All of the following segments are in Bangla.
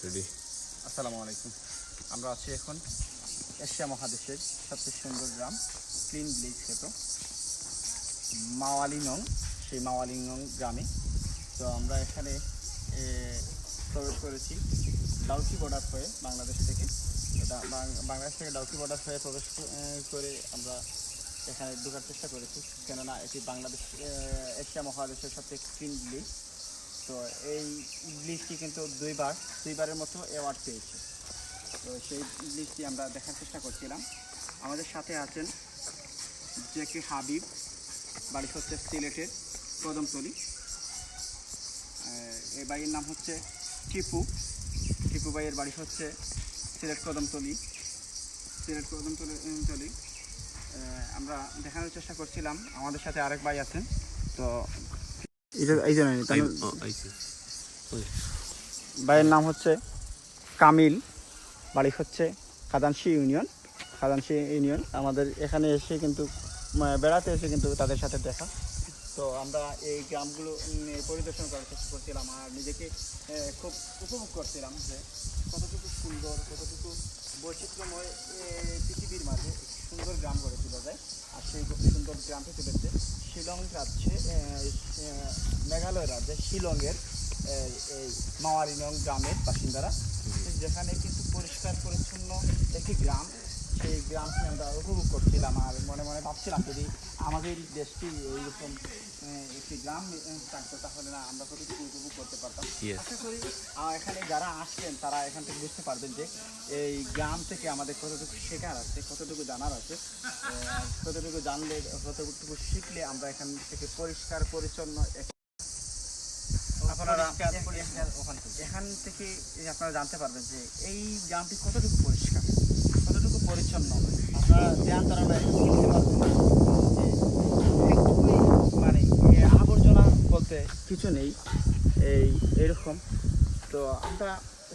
রেডি। আসসালামু আলাইকুম। আমরা আছি এখন এশিয়া মহাদেশের সবচেয়ে সুন্দর গ্রাম ক্লিন ভিলেজ খ্যাত মাওয়ালিনং, সেই মাওয়ালিনং গ্রামে। তো আমরা এখানে প্রবেশ করেছি ডাউকি বর্ডার হয়ে বাংলাদেশ থেকে। বাংলাদেশ থেকে ডাউকি বর্ডার হয়ে প্রবেশ করে আমরা এখানে ঢোকার চেষ্টা করেছি, কেননা এটি বাংলাদেশ এশিয়া মহাদেশের সবচেয়ে ক্লিন ভিলেজ। তো এই ব্লিচটি কিন্তু দুইবারের মতো অ্যাওয়ার্ড পেয়েছে। তো সেই ব্লিচটি আমরা দেখার চেষ্টা করছিলাম। আমাদের সাথে আছেন জেকে হাবিব, বাড়ি হচ্ছে সিলেটের কদমতলী। এই বাড়ির নাম হচ্ছে টিপু ভাইয়ের বাড়ি হচ্ছে সিলেট কদমতলী। আমরা দেখানোর চেষ্টা করছিলাম। আমাদের সাথে আরেক ভাই আছেন। তো এই জন্য ভাইয়ের নাম হচ্ছে কামিল, বাড়ি হচ্ছে খাদানশি ইউনিয়ন। আমাদের এখানে এসে কিন্তু বেড়াতে এসে কিন্তু তাদের সাথে দেখা। তো আমরা এই গ্রামগুলো পরিদর্শন করার চেষ্টা করছিলাম আর নিজেকে খুব উপভোগ করছিলাম যে কতটুকু সুন্দর, কতটুকু বৈচিত্র্যময় পৃথিবীর মাঝে সুন্দর গ্রাম গড়ে তোলা যায়। আর সেই সুন্দর গ্রামটি তুলেছে শিলং রাজ্যে, মেঘালয় রাজ্যে শিলংয়ের এই মাওয়ালিনং গ্রামের বাসিন্দারা, যেখানে কিন্তু পরিষ্কার পরিচ্ছন্ন একটি গ্রাম। সেই গ্রামটি আমরা উপভোগ করছিলাম আর মনে মনে ভাবছিলাম যদি আমাদের দেশটি এইরকম একটি গ্রাম থাকতো তাহলে না আমরা কতটুকু উপভোগ করতে পারতাম। আশা করি এখানে যারা আসবেন তারা এখান থেকে বুঝতে পারবেন যে এই গ্রাম থেকে আমাদের কতটুকু শেখার আছে, কতটুকু জানার আছে, কতটুকু জানলে, কতটুকু শিখলে আমরা এখান থেকে পরিষ্কার পরিচ্ছন্ন এখান থেকে আপনারা জানতে পারবেন যে এই গ্রামটি কতটুকু পরিষ্কার, কতটুকু পরিচ্ছন্ন। আপনারা ধ্যান ধারণায় বুঝতে পারবেন যে মানে আবর্জনা বলতে কিছু নেই এইরকম। তো আমরা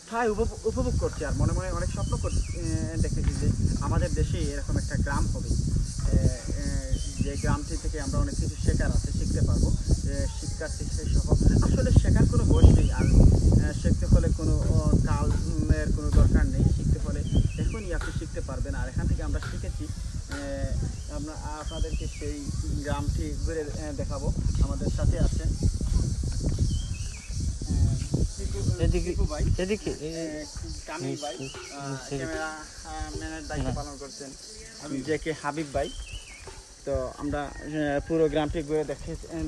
তাই উপভোগ করছি আর মনে মনে অনেক স্বপ্ন দেখেছি যে আমাদের দেশে এরকম একটা গ্রাম হবে, যে গ্রামটি থেকে আমরা অনেক কিছু শেখার আছে, শিখতে পারবো। শিক্ষার্থী সহ আসলে শেখার কোনো বয়স নেই আর শিখতে হলে কোনো কালের কোনো দরকার নেই। শিখতে হলে এখনই আপনি শিখতে পারবেন। আর এখান থেকে আমরা শিখেছি, আমরা আপনাদেরকে সেই গ্রামটি ঘুরে দেখাবো। আমাদের সাথে আছেন কামিল ভাই, ক্যামেরাম্যানের দায়িত্ব পালন করছেন জেকে হাবিব ভাই। তো আমরা পুরো গ্রামটি ঘুরে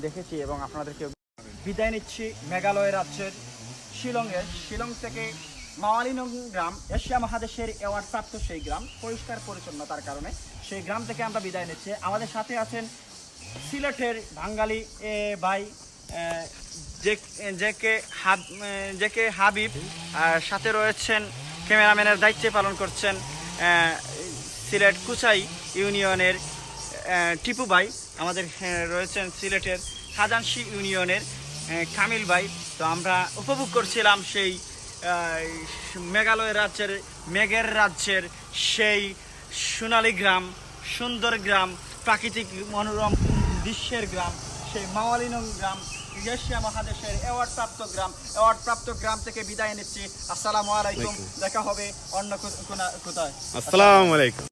দেখেছি এবং আপনাদেরকে বিদায় নিচ্ছি মেঘালয় রাজ্যের শিলং থেকে। মাওয়ালিনং গ্রাম এশিয়া মহাদেশের অ্যাওয়ার্ড প্রাপ্ত সেই গ্রাম, পরিষ্কার পরিচ্ছন্নতার কারণে সেই গ্রাম থেকে আমরা বিদায় নিচ্ছি। আমাদের সাথে আছেন সিলেটের বাঙালি ভাই জেকে হাবিব, আর সাথে রয়েছেন ক্যামেরাম্যানের দায়িত্ব পালন করছেন সিলেট কুচাই ইউনিয়নের টিপু ভাই। আমাদের রয়েছেন সিলেটের খাদানশি ইউনিয়নের কামিল ভাই। তো আমরা উপভোগ করছিলাম সেই মেঘালয় রাজ্যের মেঘের রাজ্যের সেই সোনালী গ্রাম, সুন্দর গ্রাম, প্রাকৃতিক মনোরম দৃশ্যের গ্রাম, সেই মাওয়ালিনং গ্রাম, এশিয়া মহাদেশের অ্যাওয়ার্ড প্রাপ্ত গ্রাম থেকে বিদায় নিচ্ছি। আসসালামু আলাইকুম। দেখা হবে অন্য কোথায়। আসসালামু আলাইকুম।